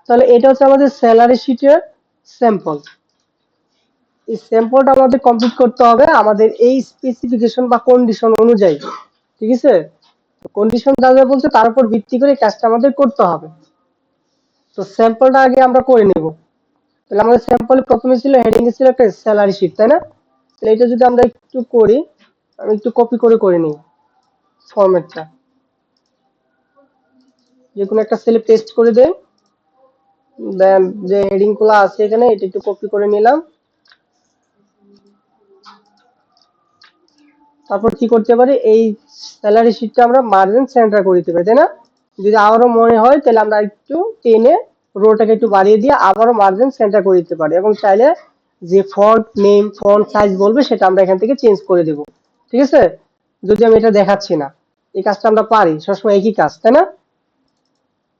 তাহলে এটা হচ্ছে আমাদের স্যালারি শিটের স্যাম্পল। এই স্যাম্পলটা আমাদের কমপ্লিট করতে হবে আমাদের এই স্পেসিফিকেশন বা কন্ডিশন অনুযায়ী। ঠিক আছে, কন্ডিশন যা যা বলছে তার উপর ভিত্তি করে কাজটা আমাদের করতে হবে। তো স্যাম্পলটা আগে আমরা করে নেব। তাহলে আমাদের স্যাম্পলে প্রথমে ছিল হেডিং এ ছিল একটা স্যালারি শিট, তাই না? তাহলে এটা যদি আমরা একটু করি, আমি একটু কপি করে নিই ফরম্যাটটা, যে কোনো একটা সেলে পেস্ট করে দেই। দেন যে হেডিং গুলো আছে এখানে এটা একটু কপি করে নিলাম। তারপর কি করতে পারি, এই স্যালারি শিটটা আমরা মার্জিন সেন্টার করে দিতে পারি, তাই না? যদি আবারও মনে হয় তাহলে আমরা একটু টেনে রোটাকে একটু বাড়িয়ে দিয়ে আবারও মার্জিন সেন্টার করে দিতে পারি, এবং চাইলে যে ফন্ট নেম ফন্ট সাইজ বলবে সেটা আমরা এখান থেকে চেঞ্জ করে দেব। ঠিক আছে, যদি আমি এটা দেখাচ্ছি না, এই কাজটা আমরা পারি, সবসময় একই কাজ, তাই না?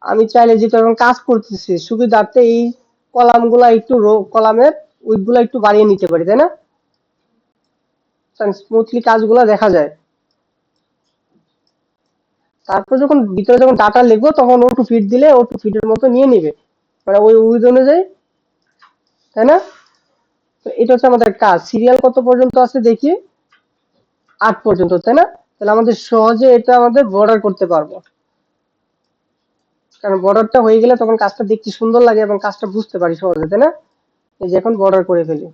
আমি চাইলে যেটা এখন কাজ করতেছি সুবিধার্থে এই কলাম গুলা একটু রো কলামের উইডথ গুলা একটু বাড়িয়ে নিতে পারি, তাই না? স্মুথলি কাজগুলো দেখা যায়। তারপর যখন ভিতরে যখন ডাটা লিখবো তখন ও টু ফিট দিলে ও টু ফিটের মতো নিয়ে নিবে, মানে ওই উইথ অনুযায়ী, তাই না? তো এটা হচ্ছে আমাদের কাজ। সিরিয়াল কত পর্যন্ত আছে দেখি, 8 পর্যন্ত, তাই না? তাহলে আমাদের সহজে এটা আমাদের বর্ডার করতে পারবো, কারণ বর্ডারটা হয়ে গেলে তখন কাজটা দেখতে সুন্দর লাগে এবং কাজটা বুঝতে পারি সহজে, তাই না? এই যে এখন বর্ডার করে ফেলি,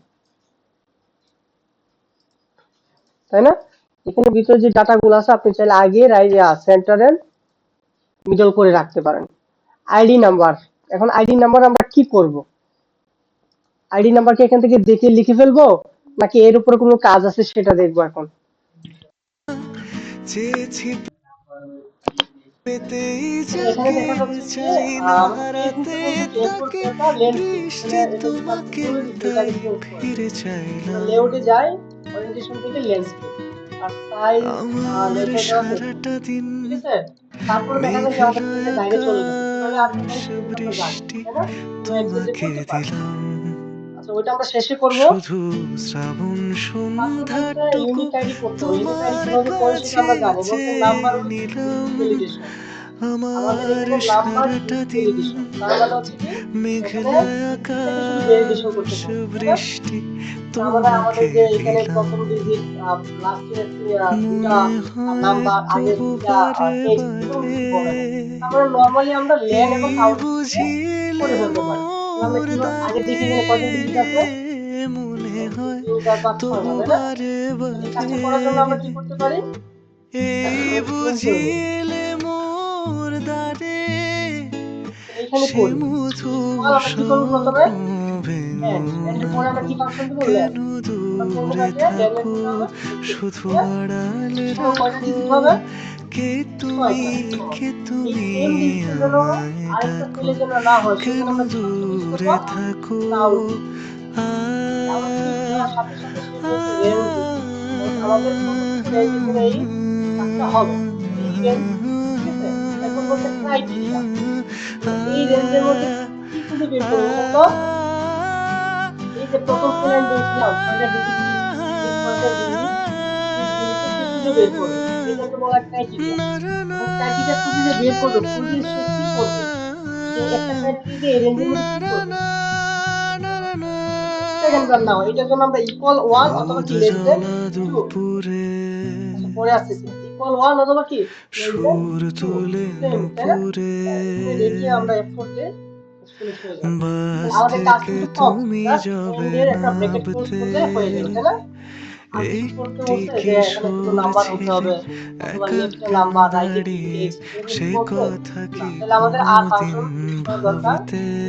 তাই না? এখানে ভিতরে যে ডাটা গুলো আছে আপনি চাইলে আগে সেন্টারের মিডল করে রাখতে পারেন। আইডি নাম্বার, এখন আইডি নাম্বার আমরা কি করব? আইডি নাম্বারকে এখান থেকে দেখে লিখে ফেলবো, নাকি এর উপরে কোনো কাজ আছে সেটা দেখবো এখন? এখানে দেখা যাচ্ছে যে আমাদের ফেসবুক থেকে কিন্তু এক্সপোর্ট পেটা ল্যান্ডস্কেপ, এখানে এটা যদি আপনি বলে দিতে এটাকে চেঞ্জ করে, আমরা লেআউটে যাই, ওরিয়েন্টেশন থেকে ল্যান্ডস্কেপ, আর সাইজ লেটার দেওয়া আছে এখানে। ঠিক আছে, তারপরে দেখা যায় যে আমাদের পেজের বাইরে চলে গেছে। কিভাবে আসতে পারি সেটা কিন্তু আমরা জানি, তাই না? আমরা এক্সেসে করতে পারি। আচ্ছা, ওইটা আমরা শেষে করব। তারপর হচ্ছে ইউনিক আইডি করতে হবে। ইউনিক আইডি কিভাবে করে সেটা আমরা জানি, বলতে নাম্বার উইথ ডিজিট ভ্যালিডেশন। আমাদের এখানে নাম্বার ডিজিট ভ্যালিডেশন, তার মানে হচ্ছে কি এখানে ডিজিট থেকে শুধু ভ্যালিডেশন করতে পারবো, তাই না? তার মানে আমাদের যে এখানে প্রথম ডিজিট, লাস্টের দুটা নাম্বার, আগের দুটা টেক্সট, এরকম কিছু হবে না। আমরা নরমালি আমরা লেন এবং কাউন্ট দিয়ে করে ফেলতে পারি। আমরা কি আগে দেখি এখানে কয়টা ডিজিট আছে, 1 2 3 4 5 6টা, তাই না? তাহলে এই কাজটা করার জন্য আমরা কি করতে পারি, এখানে করব, এখানে করি ইকুয়াল, আমরা কি করব প্রথমে, এন্ড এন্ড এর পরে আমরা কি ফাংশন দেব, লেন। আমরা করব কাকে, লেন এর পরে হবে এক্সেস, ঠিক আছে? সহ কয়টা ডিজিট হবে, 6টা। এই সেম ডিজিটের জন্য আরেকটা সেলে যেন না হয় সেজন্য আমরা কি ফাংশন ইউজ করব, কাউন্ট। কাউন্ট ইউজ করার সাথে সাথে সে বলছে রেঞ্জ দিতে, আমাদের কতটুকু রেঞ্জের মধ্যে এই কাজটা হবে, এই রেঞ্জ। ঠিক আছে, এখন বলছে ক্রাইটেরিয়া, এই রেঞ্জের মধ্যে কি খুঁজে বের করবো বলুন তো? এই যে প্রথম সেল আমি বলছিলাম 6টা ডিজিট লিস্ট, এই 6টা ডিজিট লিস্ট গুলিকে সে খুঁজে বের করবে, এটাকে বলা হয় ক্রাইটেরিয়া। এবং ক্রাইটেরিয়া খুঁজে যে বের করবে, খুঁজে সে কি করবে, সে একটা ক্রাইটেরিয়া দিয়ে এই রেঞ্জের মধ্যে কি করবে, সেকেন্ড বার নাও, এটার জন্য আমরা ইকুয়াল 1 অথবা কি লেস দেন 2। আচ্ছা, পরে আসতেছি, ইকুয়াল 1 অথবা কি লেস দেন 2, সেম, তাই না? এখানে রেখে আমরা F4 দেই, ফিনিশ হয়ে যাবে। আমাদের কাজ কিন্তু কম, জাস্ট এন্ড এর একটা ব্র্যাকেট ক্লোজ করলে হয়ে গেল, তাই না? আর কিছু করতে বলছে যে এখানে শুধু নাম্বার হতে হবে, অথবা লেফটে নাম্বার রাইটে কি টেক্সট, এরকম কিছু বলছে না, তাহলে আমাদের আর ফাংশন ইউজ করার দরকার নেই।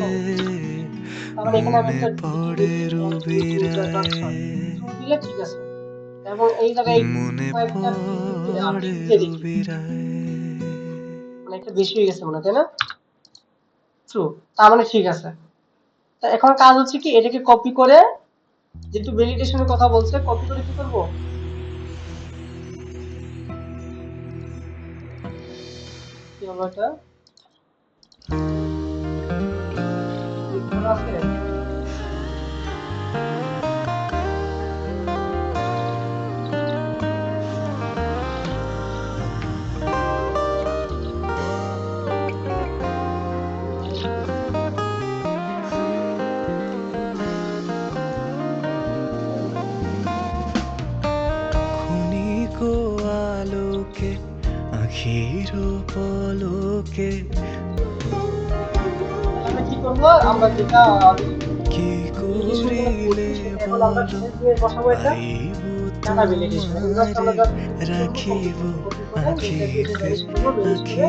তার মানে এখানে আমি একটা ডিজিট লিখি, 1 2 3 4 5 6 ট্রু দিলে ঠিক আছে, এবং এই জায়গায় কয়েকটা ডিজিট দিলে আমি খুঁজে দেখি, মানে একটা বেশি হয়ে গেছে মনে হয়, তাই না? ট্রু, তার মানে ঠিক আছে। তা এখন কাজ হচ্ছে কি, এটাকে কপি করে, যেহেতু ভ্যালিডেশনের কথা বলছে, কপি করে কি করব, কি হলো এটা, ক্লিক করা আছে, তোকে আমরা কি করবো, আমরা যেটা কি করিলে এখন আমরা বলো বসাবো এটা পাইব ডাটা ভ্যালিডেশন। তোমারে রাখিব আখিতে আখিতে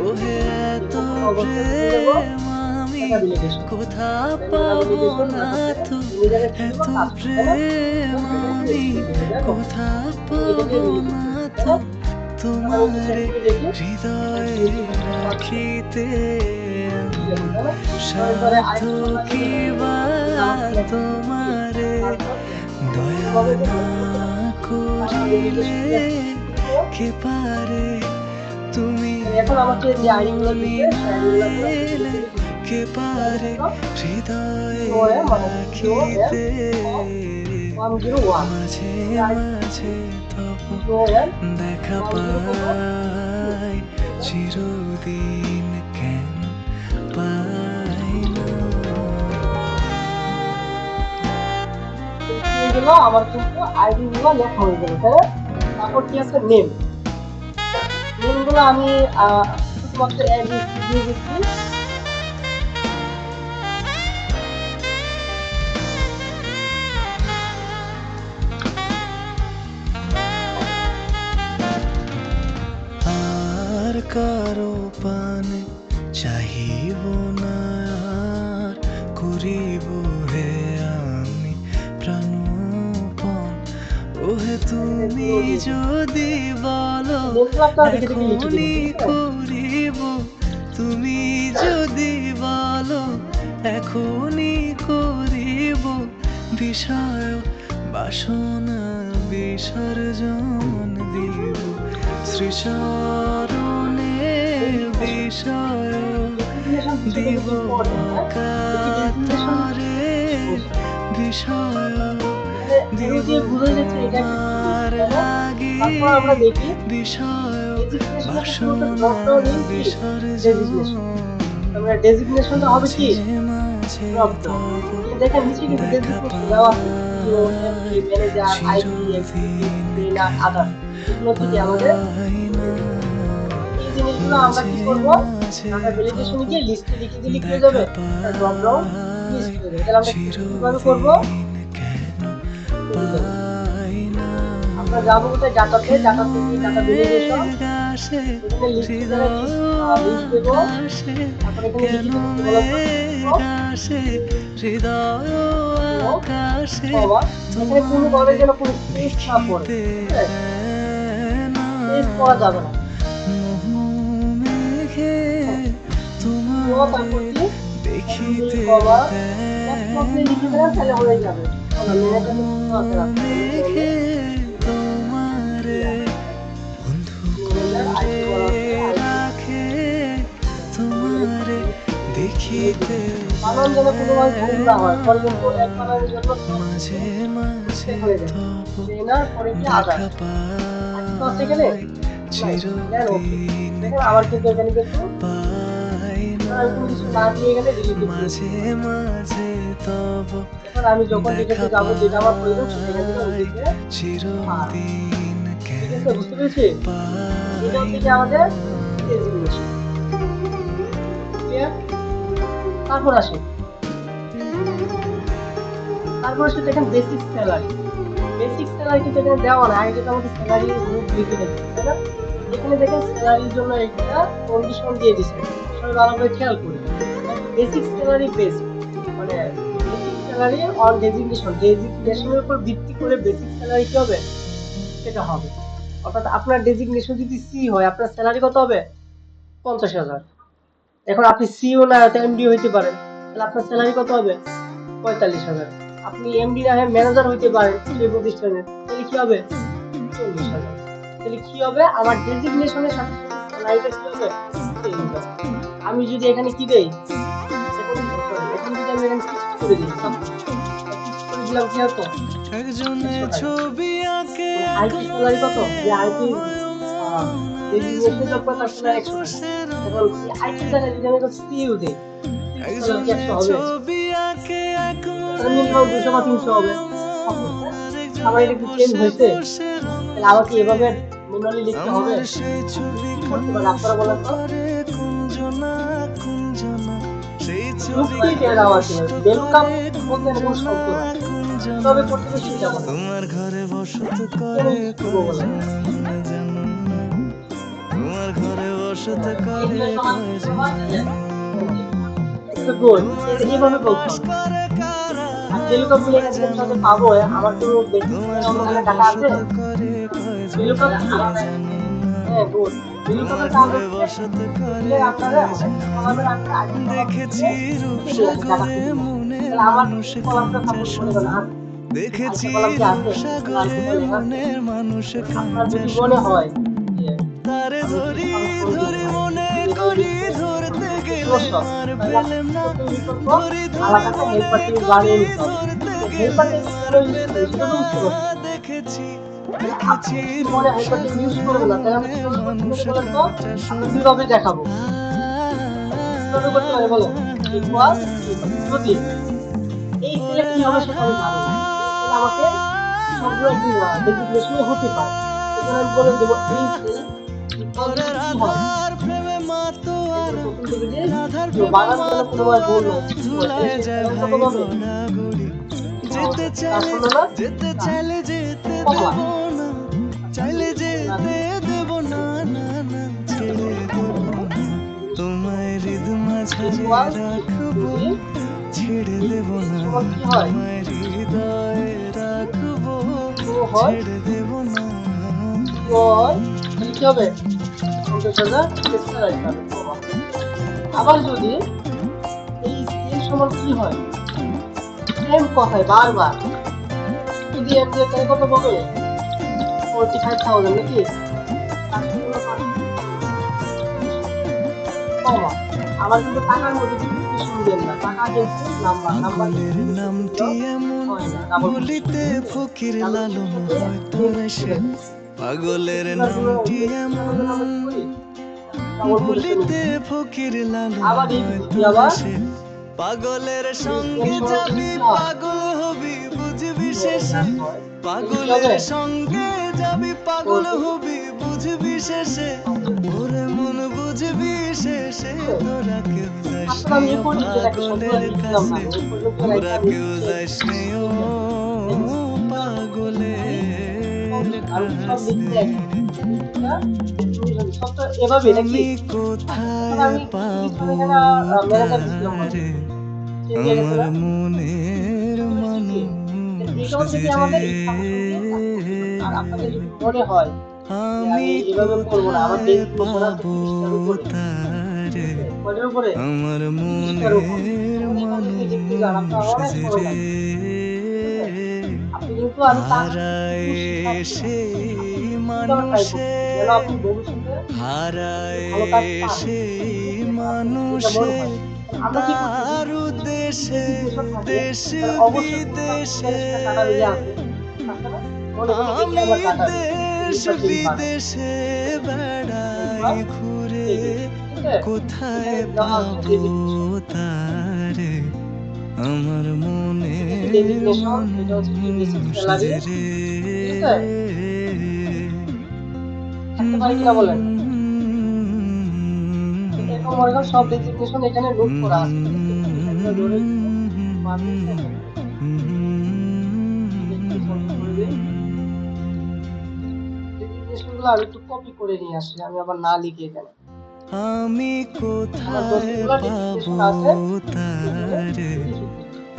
ওহে এত প্রেম আমি কোথা পাবো না তো এত প্রেম আমি কোথা পাবো না তো তোমারে হৃদয়ে রাখিতে সাধ্য কি বা তোমারে দয়া না করিলে কে পারে তুমি বলিলে কে পারে হৃদয়ে রাখিতে মাঝে মাঝে তব দেখা পাই চিরদিন কেন পাই না এইগুলো আমার কিন্তু আইডি গুলো লেখা হয়ে গেল, তাই না? তারপর কি আছে নেম, নেম গুলো আমি শুধুমাত্র এবিসি দিয়ে দিচ্ছি। আর কারো পানে চাহিব না আর করিব হে আমি প্রাণপণ ওহে তুমি যদি বলো এখনই করিব তুমি যদি বলো এখনই করিব বিষয় বাসনা বিসর্জন দিব শ্রীচরণে বিষয় দিব কাতরে বিষয় দিব তোমার লাগি বিষয় বাসনা বিসর্জন আমরা ডেজিগনেশনটা হবে কি দেখেন নিচে কিন্তু ডেজিগনেশন দেওয়া আছে ম্যানেজার আইটি ট্রেনার আদার, এগুলো থেকে আমাদের এই জিনিসগুলো আমরা কি করবো, আমরা ভ্যালিডেশনে গিয়ে লিস্টে লিখে দিলে কি হয়ে যাবে, ড্রপ ডাউন লিস্ট হয়ে যাবে। তাহলে আমরা কিভাবে করবো, আমরা যাবো কোথায়, ডাটাতে, ডাটা থেকে ডাটা ভ্যালিডেশন, এখানে লিস্ট দেবো, তারপর এখানে লিখে দেবো এখানে কোনো বলে যেন কোনো স্পেস না পড়ে, স্পেস পড়া যাবে না। তারপর কি দেখিতে লিখে দেবেন, তাহলে হয়ে যাবে। দেখিতে বানান যেন কোনো ভুল না হয়, পরে কিন্তু এক বানানের জন্য মাঝে মাঝে ট্রেনার পরে কি আদার আছে এখানে দেখেন আবার কিন্তু এখানে কিন্তু কিছু না দিয়ে গেলে ডিলিট মাঝে মাঝে তব এখন আমি যখন যেটাতে যাবো যেটা আমার প্রয়োজন সেটা চিরদিন ঠিক আছে, বুঝতে পেরেছি? এটা হচ্ছে আমাদের ডেজিগনেশন। তারপর আসে দেখেন বেসিক স্যালারি। বেসিক স্যালারি কিন্তু এখানে দেওয়া না, আগে কিন্তু আমাদের স্যালারি গ্রুপ লিখে দিচ্ছে, তাই না? এখানে দেখেন স্যালারির জন্য একটা কন্ডিশন দিয়ে দিচ্ছে, সবাই ভালো করে খেয়াল করি। বেসিক স্যালারি বেসড মানে বেসিক স্যালারি অন ডেজিগনেশন, ডেজিগনেশনের উপর ভিত্তি করে বেসিক স্যালারি কি হবে সেটা হবে। অর্থাৎ আপনার ডেজিগনেশন যদি সি হয়, আপনার স্যালারি কত হবে, 50,000। এখন আপনি সিও না এমডি হইতে পারেন, তাহলে আপনার স্যালারি কত হবে, 45,000। আপনি এমডি না হয়ে ম্যানেজার হইতে পারেন সেই প্রতিষ্ঠানে, তাহলে কি হবে, 40,000। তাহলে কি হবে, আমার ডেজিগনেশনের সাথে স্যালারিটা কি হবে, আমি যদি এখানে কি দেই, এখন যদি আমি এখানে ফিক্সড করে দিই, ফিক্সড করে দিলাম কি হতো, ছবি আঁকে আইটি স্যালারি কত, যে আইটি ডেজিগনেশন জব করে তার স্যালারি 100 টাকা। এখন আইটি জায়গায় যদি আমি সিইও দেই, স্যালারি 100 হবে, মিনিমাম 200 বা 300 হবে। আবার এটা কি চেঞ্জ হয়েছে, তাহলে আমাকে এভাবে ম্যানুয়ালি লিখতে হবে। করতে পারে আপনারা বলেন তো? যুক্তি দেওয়া আছে ওয়েলকাম বলতে কোনো শব্দ না তবে করতে হবে সেটা বলেন তোমার ঘরে বসত কেন করে ইউজ করবো বলেন তোমার ঘরে বসত করে এগুলো সমাজ গুড এইভাবে বলতে হবে আর ওয়েলকাম বলে এখানে যেমন সাথে পাবো আমার তো বেশি অন্য টাকা আছে ওয়েলকাম হ্যাঁ গুড ওয়েলকামের কাজ হচ্ছে আপনারা আমাদের আগে দেখেছি রূপসাগরে মনের মানুষ কাঁচা দেখেছি রূপসাগরে মনের মানুষ কাঁচা তারে ধরি ধরি মনে করি ধরতে গেলে আর পেলাম না ধরি ধরি মনে করি ধরতে গেলে আর পেলাম না দেখেছি দেখেছি মানুষ কিভাবে দেখাবো কিভাবে করতে পারে বলো ইকুয়াল যদি এই সেলে কি হবে সেটা আমি জানি না আমাকে সবগুলো একটি ডেফিনেশনে হতে পারে এখানে আমি বলে দেবো এই সেল ইকুয়াল কি হয় বানান যেন কোনোবার ভুল হয় যেতে চাইলে যেতে দেব না চাইলে যেতে দেব না না না ছেড়ে দেব না তোমায় হৃদয় মাঝারে রাখবো ছেড়ে দেব না তোমায় হৃদয়ে রাখবো ছেড়ে দেব না কি হবে আবার যদি এই সেল সমান কি হয় সেম কথায় বারবার যদি এমনি তাই কত পাবে 45,000 নাকি কমা আবার কিন্তু টাকার মধ্যে কিছু শুনবেন না টাকা কিন্তু নাম্বার নামটি এমন বলিতে ফকির লালন হয়তো এসে পাগলের নামটি এমন বলিতে ফকির লালন হয়তো এসে পাগলের সঙ্গে যাবি পাগল হবি বুঝবি শেষে পাগলের সঙ্গে যাবি পাগল হবি বুঝবি শেষে ওরে মন বুঝবি শেষে তোরা কেউ যাস পাগলের কাছে তোরা কেউ যাস পাগলের কাছে আমি কোথায় পাবো তারে আমার মনের মানুষ রে আমি কোথায় পাবো তারে আমার মনের মানুষ রে হারায় সেই মানুষে হারায় সেই মানুষে তার দেশে দেশ বিদেশে আমি দেশ বিদেশে বেড়াই ঘুরে কোথায় পাবো তারে আমার মনের মানুষ রে বলেন সব ডেজিগনেশন এখানে নোট করা আছে ডেজিগনেশনগুলো আমি একটু কপি করে নিয়ে আসি আমি আবার না লিখে এখানে আমি কোথায় পাবো তারে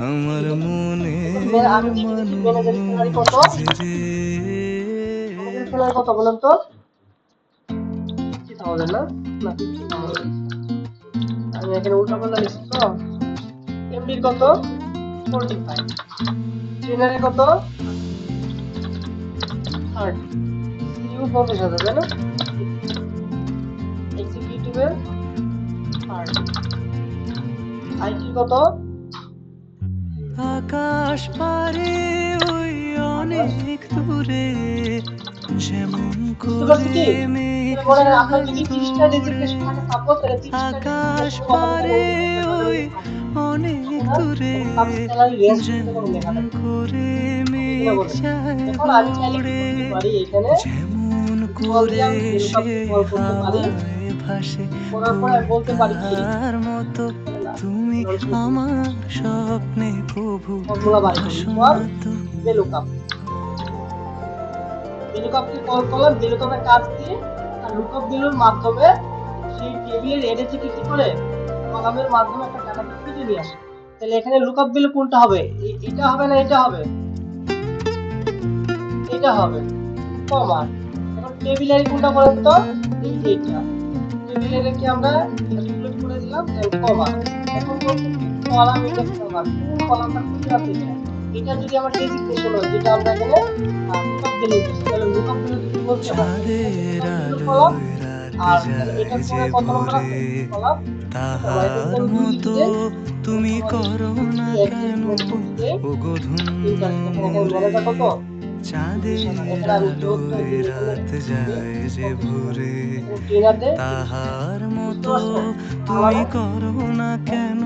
আমার মনের মানুষ রে কত বলেন তো 50,000 না না 50,000 আমি এখানে উল্টা পাল্টা লিখছি তো এমডি কত 45 ট্রেনারে কত 30 সিইউ 50,000 তাই না এক্সিকিউটিভের 30 আইটি কত আকাশ পারে ওই অনেক দূরে যেমন বুঝতে পারছি কি? করে তাহলে মনে করেন আপনার যদি মেঘ 30টা ডেজিগনেশন থাকে সাপোজ, তাহলে 30টা আকাশ ডেজিগনেশনের কথা কিন্তু পারে একটা ওই ক্যাটাগরিতে থাকে। অনেক থাকে না? দূরে এবং তার স্যালারি রেঞ্জ কিন্তু তখন লেখা যেমন থাকে। করে আপনি কিনা মেঘ বলেন? যায় এখন আমি চাইলে কি উড়ে করতে পারি এখানে যেমন কল দিয়ে করে আমি সে ভেলুকাপকে কল করতে পারি। হাওয়ায় ভাসে করার পরে কই আমি বলতে পারি কি? তাহার মতো এখানে না, তুমি নন শেষ জিনিস না। আমার স্বপ্নে কভু ফর্মুলা বাড়ি করি ভাসো ইকুয়াল না তো ভেলুকাপ। ভেলুকাপকে কল করলাম, ভেলুকাপের কাজ কি? তার লুকআপ ভ্যালুর মাধ্যমে সেই টেবিলের এডে থেকে কি করে কলামের মাধ্যমে একটা ডাটাকে খুঁজে নিয়ে আসে। তাহলে এখানে লুকআপ ভ্যালু কোনটা হবে? এটা হবে না এটা হবে? এটা হবে কমা। এখন টেবিলের কোনটা বলেন তো? এই যে এটা টেবিলের কি আমরা ক্যালকুলেট করে দিলাম দেন কমা। এখন বলতে কলাম ইন্ডেক্স নাম্বার কোন কলামটা খুঁজে আছে এটা। এটা যদি আমার ডেজিগনেশন হয় যেটা আমরা এখানে লুকআপ ভ্যালু দিচ্ছি, তাহলে লুকআপ ভ্যালু যদি বলতে হয় চাঁদের কলাম। আলোয় রাত আর তাহলে যায় এটার যে পরে কত নম্বর ভোরে আছে কলাম কমা। এটা যদি তাহার আমি 2 লিখে মতো দেই তুমি আমাদের করো না কেন অ্যাডজাস্টমেন্ট করতে দেই ওগো তিনটা। দেখেন এখানে ধুনুরে ম্যানেজার কত 20,000। চাঁদের এখানে আমি 14 আলোয় দিই, এখানে রাত 20 যায় যে 24,000। ভোরে এখানে ট্রেনার দেয় 30,000। তাহার বুঝতে মতো পারছেন? তুমি তাহলে করো না কেন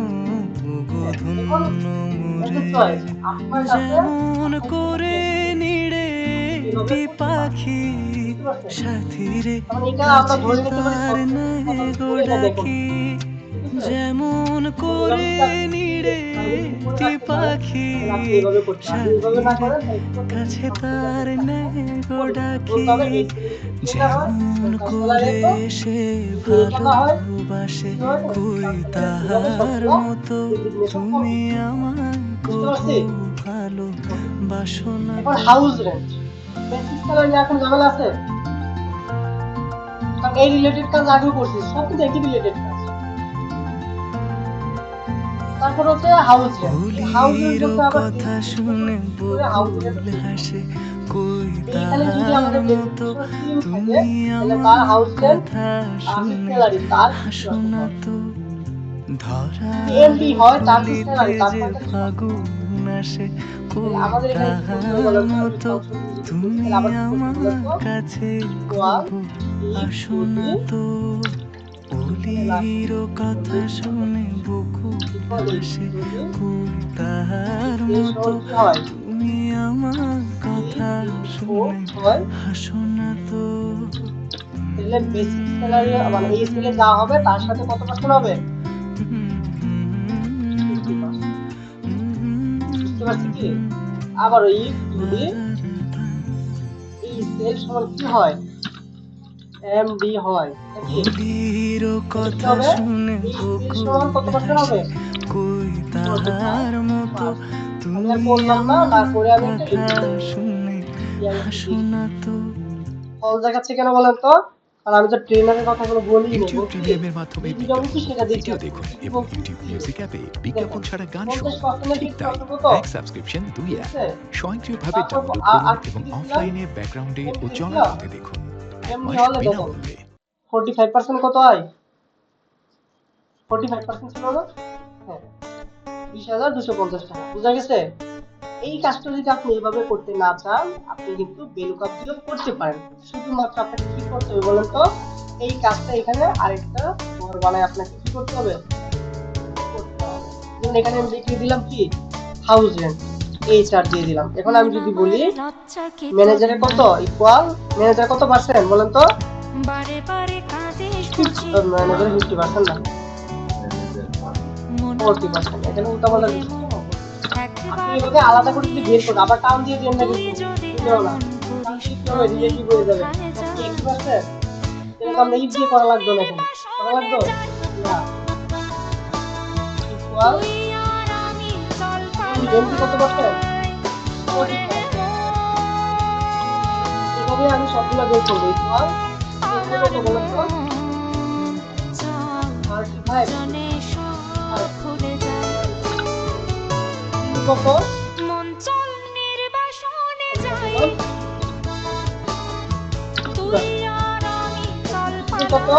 ওগো হ্যাঁ, এখন এটা ধুনুরে চয়েস আপনার কাছে। যেমন আপনি কোনটা করে বেস্ট করবেন নিড়ে এভাবে একটি করতে পারেন। পাখি বুঝতে পারছেন? সাথীরে কারণ এটা আমরা কাছে ধরে নিতে পারি তার সবকিছু নাই কথা গো বলে এটা দেখুন। ডাকি ঠিক আছে? যেমন এবং এভাবে করে যদি আপনি নিড়ে তাহলে যদি করে একটি রাখতে পারেন পাখি তাহলে আপনি এভাবে করতে পারেন। যদি এভাবে না সাথীরে করেন তাহলে কি করতে হবে? কাছে ফাংশন তার ব্র্যাকেট থাকবে নাই গো করে দিতে হবে। ডাকি বলতে হবে এই এটা হয় যেমন তার স্যালারি করে এত, সে যদি এটা না হয় ভালোবাসে কি হয় কই তার স্যালারি এত। এভাবে তাহার সবগুলা মতো ডেজিগনেশন তুমি কমপ্লিট। আমায় বুঝতে কভু পারছি? ভালো ওকে। বাসো না এখন তো হাউস রেন্ট বেসিক স্যালারি নিয়ে এখন ঝামেলা আছে, কারণ এই রিলেটেড কাজ আগেও করছি, সব কিন্তু একই রিলেটেড কাজ। তারপর হচ্ছে হাউস রেন্ট। এই হাউস রেন্ট বলির বলতে আবার কথা ডেজিগনেশন শুনে করে হাউস রেন্ট বকুল তৈরি করে। হাসে কই এইখানে যদি তাহার আমাদের মতো ডেজিগনেশন সেম থাকে তুমি তাহলে তার আমার হাউস রেন্ট কথা আর আছে শুনে স্যালারি তার হাসো 50% না হবে। তো যদি ধরার এমডি হয় তার কি কলিতে স্যালারি তার যে 45% হবে। ফাগুন আসে তাহলে কই আমাদের এখানে কি করতে হবে তাহার বলেন তো? আমি মতো ফাংশন যদি বলি তুমি তাহলে আবার কি করতে বলেন আমার তো? কাছে ইকুয়াল কভু ইফ আসো যদি না তো এখানে লাস্ট অলির কথা শুনে বকুল ইকুয়াল ইফ হাসে যদি কই তাহার এই মতো সমান কি হয় তুমি আমার কথা ও শুনে হয়, হাসো না তো তাহলে বেসিক স্যালারি মানে এই সেলে যা হবে তার সাথে কত পার্সেন্ট হবে? 50%। বুঝতে পারছি কি? আবার ইফ যদি এই সেল সমান কি হয় এমডি হয় নাকি অলির তাহলে কি কথা হবে শুনে এই সেল সমান বকুল কত পার্সেন্ট হাসে হবে? কই তাহার মতো 45%। আমি আর তুমি করলাম না, না আমার করে আমি একটা কথা এন্ট্রি করে দিলাম। শুনে দিয়ে আমি একটু হাসো দেখি না তো ফল দেখাচ্ছে কেন বলেন তো? কারণ আমি তো ট্রেনারের কথা কোনো বলিই নাই, ইউটিউব বলছি প্রিমিয়ামের মাধ্যমে এই যেটা বলছি বিজ্ঞাপন সেটা দেখে ভিডিও আসো। দেখুন কি এবং বলছি ইউটিউব কি মিউজিক অ্যাপে দেখেন বিজ্ঞাপন ছাড়া গান শুনুন। 50% ঠিক ফিক্সড তাই, অর্থ কত? এক সাবস্ক্রিপশন 2 ঠিক অ্যাপ আছে? স্বয়ংক্রিয়ভাবে তারপর ডাউনলোড আর করুন কি এবং দিছিলাম অফলাইনে ব্যাকগ্রাউন্ডে এমডি ও দিছিলাম জলাভূমিতে দেখুন। এক এমডি মাস হলে দেখেন বিনামূল্যে। 45% কত হয়? 45% ছিল না? হ্যাঁ 20,250 টাকা। বুঝা গেছে? এই কাজটা যদি আপনি এইভাবে করতে না চান আপনি কিন্তু বেলুকাপ দিয়েও করতে পারেন। শুধুমাত্র আপনাকে কি করতে হবে বলেন তো? এই কাজটা এখানে আরেকটা ঘর বানায় আপনাকে কি করতে হবে? করতে হবে। যেমন এখানে আমি লিখে দিলাম কি হাউস রেন্ট এইচআর দিয়ে দিলাম। এখন আমি যদি বলি ম্যানেজারে কত ইকুয়াল ম্যানেজার কত পার্সেন্ট বলেন তো? ম্যানেজার 50% না 40%। এখানে উল্টাপাল্টা দিচ্ছি। আপনি এভাবে আলাদা করে যদি বের করেন আবার টাউন দিয়ে দেন না কিন্তু বুঝলেও না টাউন দিয়ে কি হবে রিলেটিভ হয়ে যাবে নাকি একই পার্সেন্ট। তাহলে তো আমরা ইফ দিয়ে করা লাগবে না এখানে করা লাগবে না ইকুয়াল এমডি কত পার্সেন্ট 40%। এভাবে আমি সবগুলো বের করবো ইকুয়াল এখানে কত বলেন তো 35 কত কত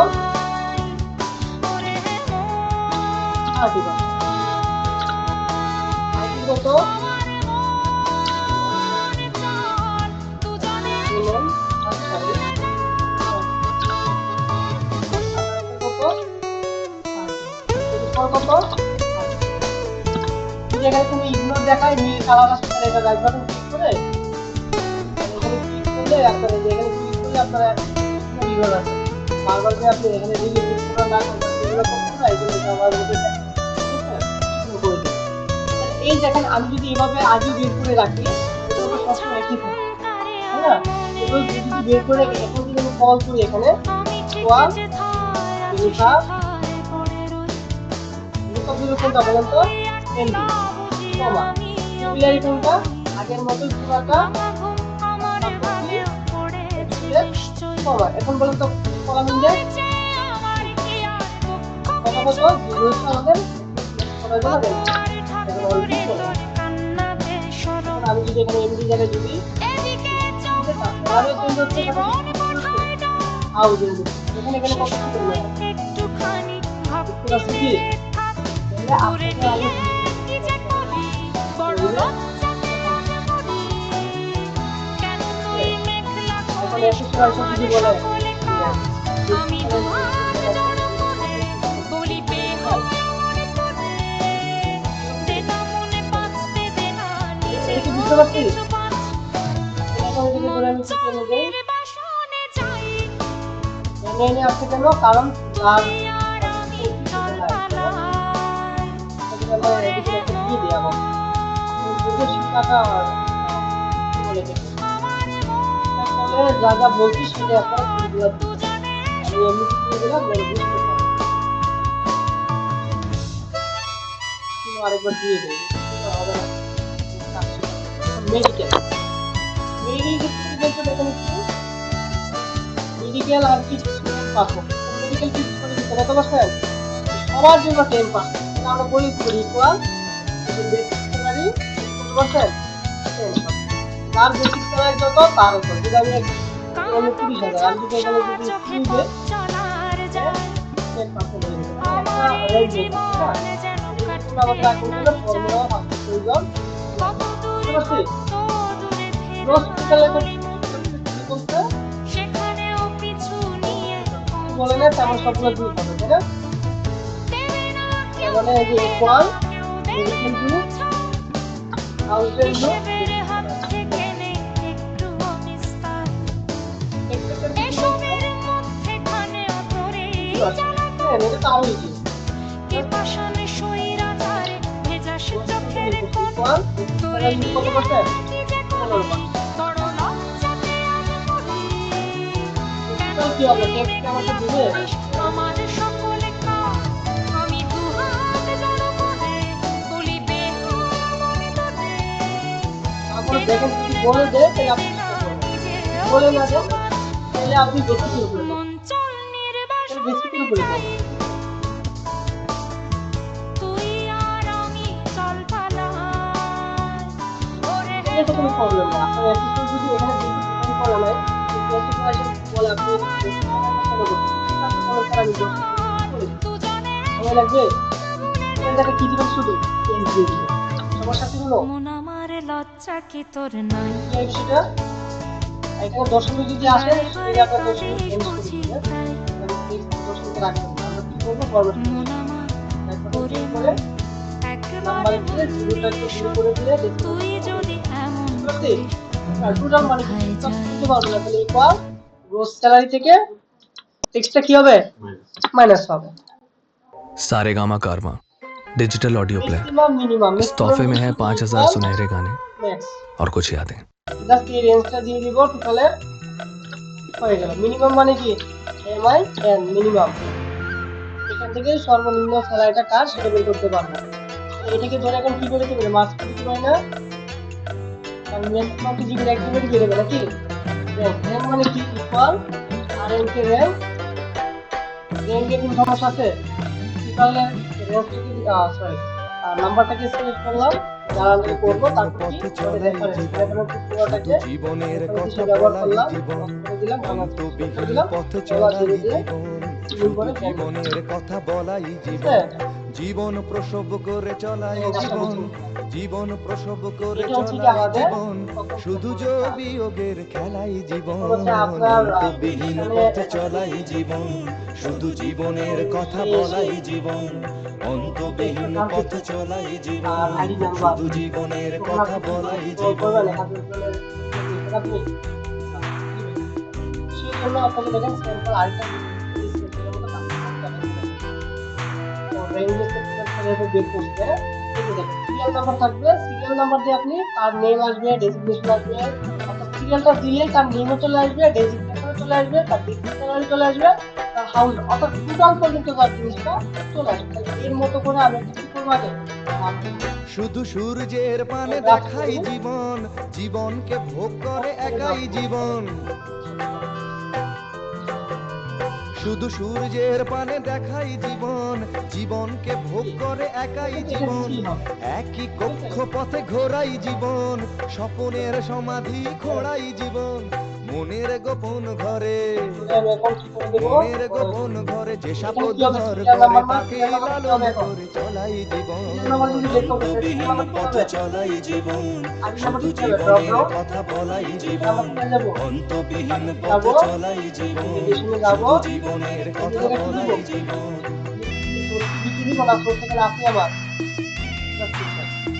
30%। কত বললেন স্কোর কত? যদি এখানে তুমি ইগনোর দেখায় নীল কালার আসছে তাহলে এটা রাইট বাটন ক্লিক করে এখানে ক্লিক করলে আপনারা এখানে ক্লিক করলে আপনারা ইগনোর আছে বারবার করে আপনি এখানে ডিলিট করে না করতে এগুলো করতে না এগুলো আমার মধ্যে ঠিক আছে ইগনোর করে দিন। এই দেখেন আমি যদি এভাবে আগে বের করে রাখি এটা সবসময় একই থাকে তাই না? এগুলো যদি বের করে এখন যদি আমি কল করি এখানে ওয়ান লেখা লেখা কোনটা বলেন তো এমডি কমা সিমিলারি কোনটা আগের মতোই পুরাটা কমা এখন বলেন তো কলাম ইন্ডেক্স কত কত জিরোটা আমাদের করা যাবে এখন অলরেডি চলে আমি যদি এখানে এমডি জায়গায় যদি তাহলে চেঞ্জ হচ্ছে হাউজিং এখানে এখানে কত কি করবে পুরো সিটি তাহলে আপনি আগে এখানে এসে সরাসরি যদি বলে আমি বলি পে হমনে পড়ে দেনা মনে পাঁচতে দেনা নিজে বুঝতে পারছি এখন যদি বলে আমি কি করে দেই এনে আসছে কেন কারণ তার যা যা বলছি সেটা আপনারা আমি এমনি দিয়ে দিলাম আরেকবার দিয়ে দেবো মেডিকেল মেডিকেল আর কি পাবো মেডিকেল কি করে দিতে কত পার্সেন্ট সবার জন্য 10% আমরা বলি ইকুয়াল বেসিক স্যালারি কত পার্সেন্ট 10%। তার বেসিক স্যালারি যত তার উপর যদি আমি 30,000 আমি যদি এখানে যদি দিয়ে 10% আবার তা করতে ফর্মুলা ভাঙতে প্রয়োজন হসপিটালে বলতে বলে না তেমন সবগুলো দূর হবে তাই না মানে এই যে ইকুয়াল মেডিকেল গ্রুপ হাউসের গ্রুপ এটা তো আরো ইজি কত পার্সেন্ট 15%। কি হবে টেক্সট আমাকে দিবে তারপরে দেখেন যদি বলে দেয় তাহলে আপনি বলে না দেন তাহলে আপনি বেশি করে বলবেন বেশি করে বলবেন এটা কোনো প্রবলেম না আপনার অ্যাসিস্ট্যান্ট যদি এখানে বেশি করে নাই বলে আপনি সময় লাগবে এটাকে কি দিবেন শুধু দিয়ে দিবেন সমস্যা কি হলো লজ্জা কি তোর নাই সেটা এখানে দশমিক যদি আসে সেটা আপনার দশমিক চেঞ্জ করে দিবেন দশমিক রাখবেন আমরা কি করব ফরম্যাট করে নাম্বার দিয়ে জিরোটা একটু শুরু করে দিলে তুই যদি এমন টোটাল মানে বুঝতে পারবেন না তাহলে ইকুয়াল গ্রোস স্যালারি থেকে টেক্সটটা কি হবে মাইনাস হবে सारेगामा कारवा डिजिटल ऑडियो प्लेयर मिनिमम इस तोहफे में है 5,000 सुनहरे गाने और कुछ यादें জাস্ট এই রেঞ্জটা দিয়ে দিব টোটালে হয়ে গেল মিনিমাম মানে কি এমআই এন মিনিমাম এখান থেকে সর্বনিম্ন স্যালারিটা কার সেটা বের করতে পারবো এটাকে ধরে এখন কি করে দিবেন মাস করতে পারি না কারণ ম্যাক্সিমাম কি জিরো অ্যাক্টিভিটি দিয়ে দেবে নাকি র্যাঙ্ক মানে কি ইকুয়াল আর এন কে র্যাঙ্ক র্যাঙ্কে কোন সমস্যা আছে তাহলে র্যাঙ্কটাকে সরি নাম্বারটাকে সিলেক্ট করলাম যারা আমি করব তারপর কি রেফারেন্স পুরোটাকে জীবনের কথা বলা জীবন দিলাম দিলাম পথ চলা জীবনের কথা বলাই জীবন জীবন প্রসব করে চলাই জীবন জীবন প্রসব করে চলাই জীবন শুধু যোগবিয়োগের খেলাই জীবন বিহীন পথ চলাই জীবন শুধু জীবনের কথা বলাই জীবন, অন্তবিহীন পথ চলাই জীবন, শুধু জীবনের কথা বলাই জীবন। সেই জন্য আপনাকে দেখেন স্যাম্পল আরেকটা সিরিয়াল নাম্বার থাকবে, সিরিয়াল নাম্বার দিয়ে আপনি তার নেম আসবে, ডেজিগনেশন আসবে, অর্থাৎ সিরিয়ালটা দিলেই তার নেমও চলে আসবে, ডেজিগনেশনও চলে আসবে, তার ডিসক্রিপশনও চলে আসবে, তার হাউস অর্থাৎ টোটাল পর্যন্ত তার জিনিসটা চলে আসবে। এর মতো করে আমি একটা কি করবো আগে শুধু সূর্যের পানে দেখাই জীবন, জীবনকে ভোগ করে একাই জীবন। শুধু সূর্যের পানে দেখাই জীবন, জীবনকে ভোগ করে একাই জীবন। একই কক্ষপথে ঘোরাই জীবন, স্বপনের সমাধি খোড়াই জীবন। মনের গোপন ঘরে, মনের গোপন ঘরে যে সাপদ ঘর করে তাকে লালন করে চলাই জীবন, অন্তবিহীন পথ চলাই জীবন, শুধু জীবনের কথা বলাই জীবন, অন্তবিহীন পথ চলাই জীবন, শুধু জীবনের কথা বলাই জীবন। আপনি আবার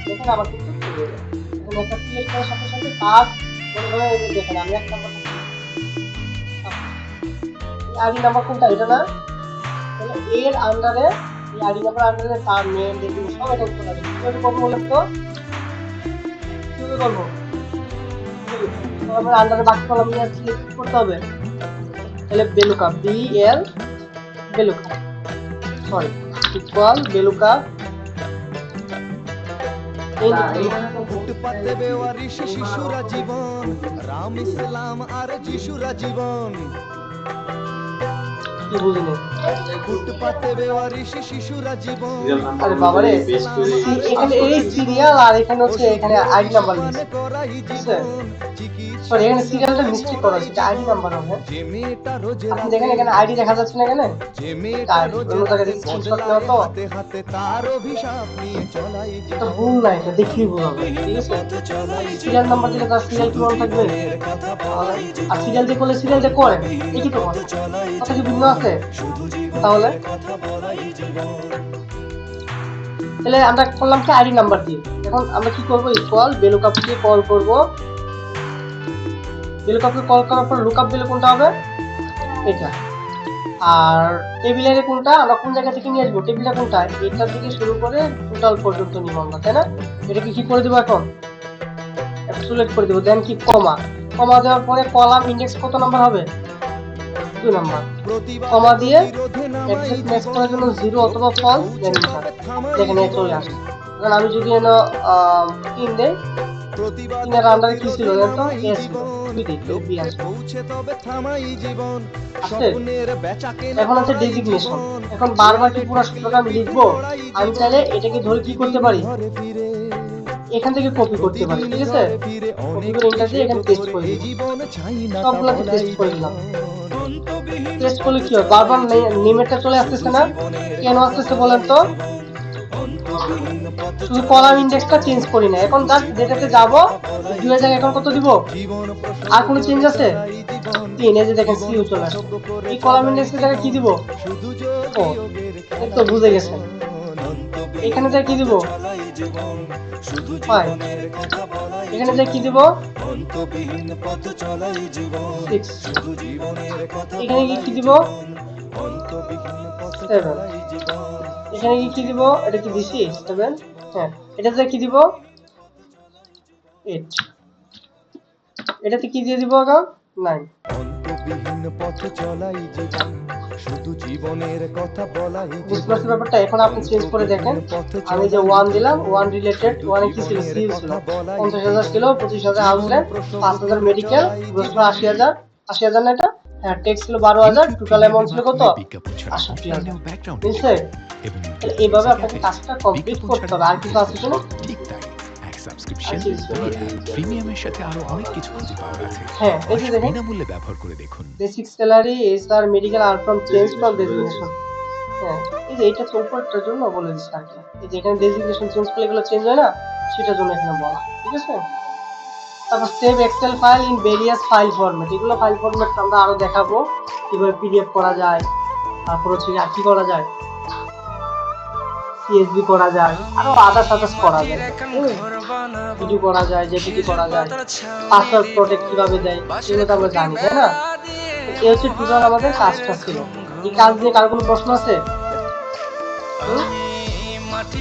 দেখেন আবার কিন্তু একটা ক্লিক করার সাথে সাথে তার দেখেন আমি একটা আইডি নাম্বার কোনটা এটা না, তাহলে এর আন্ডারে এই আইডি নাম্বার আন্ডারে তার নেম দেখুন সব এটা চলে আসবে। কিভাবে করবো বলেন তো, কিভাবে করবো আমরা আন্ডারে বাকি কলাম নিয়ে সিলেক্ট করতে হবে। তাহলে বেলুকা বিএল বেলুকা সরি ইকুয়াল বেলুকা ফুটপাতে বেওয়ারি শিশুরা জীবন, রাম ইসলাম আর যিশুরা জীবন। কি বুঝিনি ফুটপাতে বেওয়ারি শিশুরা জীবন, আরে বাবা রে এখানে এই সিরিয়াল আর এখানে হচ্ছে এখানে আইডি নাম্বার করাই জীবন, সরি এখানে সিরিয়ালটা মিস্টেক করা হয়েছে, আইডি নাম্বার হবে। যে মেয়েটা রোজ আপনি দেখেন এখানে আইডি দেখা যাচ্ছে না, এখানে যে মেয়েটা রোজ অন্য জায়গায় দেখি স্ক্রিনশট নেওয়া তো হাতে হাতে তার অভিশাপ নিয়ে চলাই এটা ভুল না, এটা দেখলেই ভুল হবে। ঠিক আছে সিরিয়াল নাম্বার দিলে তার সিরিয়াল কি মনে থাকবে, আর সিরিয়াল দিয়ে করলে সিরিয়াল দিয়ে করে একই তো কথা কি ভিন্ন আছে। তাহলে তাহলে আমরা করলাম কি আইডি নাম্বার দিয়ে। এখন আমরা কি করব, ইকুয়াল বেলুকআপকে কল করব। বেলুকআপকে কল করার পর লুকআপ দিলে কোনটা হবে এটা, আর টেবিলের কোনটা আমরা কোন জায়গা থেকে নিয়ে আসবো, টেবিলটা কোনটা এটা থেকে শুরু করে টোটাল পর্যন্ত নিব আমরা, তাই না। এটাকে কি করে দেবো এখন একটা সিলেক্ট করে দেবো, দেন কি কমা, কমা দেওয়ার পরে কলাম ইন্ডেক্স কত নাম্বার হবে 2 নাম্বার, কমা দিয়ে এক্সেস ম্যাচ করার জন্য 0 অথবা ফলস দেন এন্টার। দেখেন এই চলে আসে। কারণ আমি যদি এর 3 দেই, 3 এর আন্ডারে কি ছিল জানেন তো, এস বি আসে। এখন আছে ডেজিগনেশন। এখন বারবার কি পুরো সূত্রটা আমি লিখবো, আমি চাইলে এটাকে ধরে কি করতে পারি, এখান থেকে কপি করতে পারি। ঠিক আছে কপি করে এন্টার দিয়ে এখানে পেস্ট করে দিই, সবগুলোকে পেস্ট করে দিলাম। টেস্ট করলে কি হয়, বারবার নেমেরটা চলে আসতেছে না, কেন আসতেছে বলেন তো, শুধু কলাম ইন্ডেক্সটা চেঞ্জ করি না। এখন জাস্ট যেটাতে যাব 2 জায়গায় এখন কত দিব, আর কোনো চেঞ্জ আছে 3, এই যে দেখেন সিউ চলে আসছে। এই কলাম ইন্ডেক্সের জায়গায় কি দিব, ও এই তো বুঝে গেছেন, এখানে যা কি দিব 5, এখানে যা কি দিব 6, এখানে কি দিব 7, এখানে কি দিব, এটা কি দিছি 7, হ্যাঁ এটাতে কি দিব 8, এটাতে কি দিয়ে দিব আগে 9। অন্তবিহীন পথ চলাই জীবন, শুধু জীবনের কথা বলাই ডিসপ্লেস ব্যাপারটা এখন আপনি চেঞ্জ করে দেখেন। আমি যে 1 দিলাম 1 রিলেটেড 1 কি ছিল, সি ছিল 50000 ছিল, 25000 হাউস রেন্ট, 5000 মেডিকেল, গ্রস 80000 80000 না এটা, হ্যাঁ ট্যাক্স ছিল 12000, টোটাল অ্যামাউন্ট ছিল কত 68000। বুঝছে, এইভাবে আপনাকে কাজটা কমপ্লিট করতে হবে। আর কিছু আছে কিনা, ঠিক তাই, এক সাবস্ক্রিপশন প্রিমিয়ামের সাথে আরো অনেক কিছু খুঁজে পাওয়া আছে। হ্যাঁ এই যে দেখেন বিনামূল্যে ব্যবহার করে দেখুন। Basic salary SR medical are from change from designation. হ্যাঁ এই যে এটা চৌপাটটার জন্য বলে দিচ্ছি আর কি, এই যে এখানে ডেজিগনেশন চেঞ্জ করলে এগুলো চেঞ্জ হয় না, সেটার জন্য এখানে বলা। ঠিক আছে, তারপর save excel file in various file format, এগুলো ফাইল ফরম্যাট আমরা আরো দেখাবো কিভাবে পিডিএফ করা যায়, তারপর হচ্ছে আর কি করা যায়, সিএসবি করা যায়, আরো আদার্স করা যায়, ভিডিও করা যায়, জেপিজি করা যায়, পাসওয়ার্ড প্রটেক্ট কিভাবে দেয় সেগুলো তো আমরা জানি, তাই না? এই হচ্ছে টোটাল আমাদের কাজটা ছিল। এই কাজ নিয়ে কার কোনো প্রশ্ন আছে?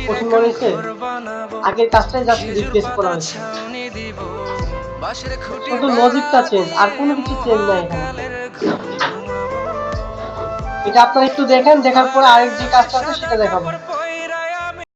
কঠিন মনে হয়েছে? আগের কাজটাই জাস্ট রিপ্লেস করা হয়েছে, শুধু লজিকটা চেঞ্জ, আর কোনো কিছু চেঞ্জ নাই এখানে। এটা আপনারা একটু দেখেন, দেখার পরে আরেক যে কাজটা আছে সেটা দেখাবো।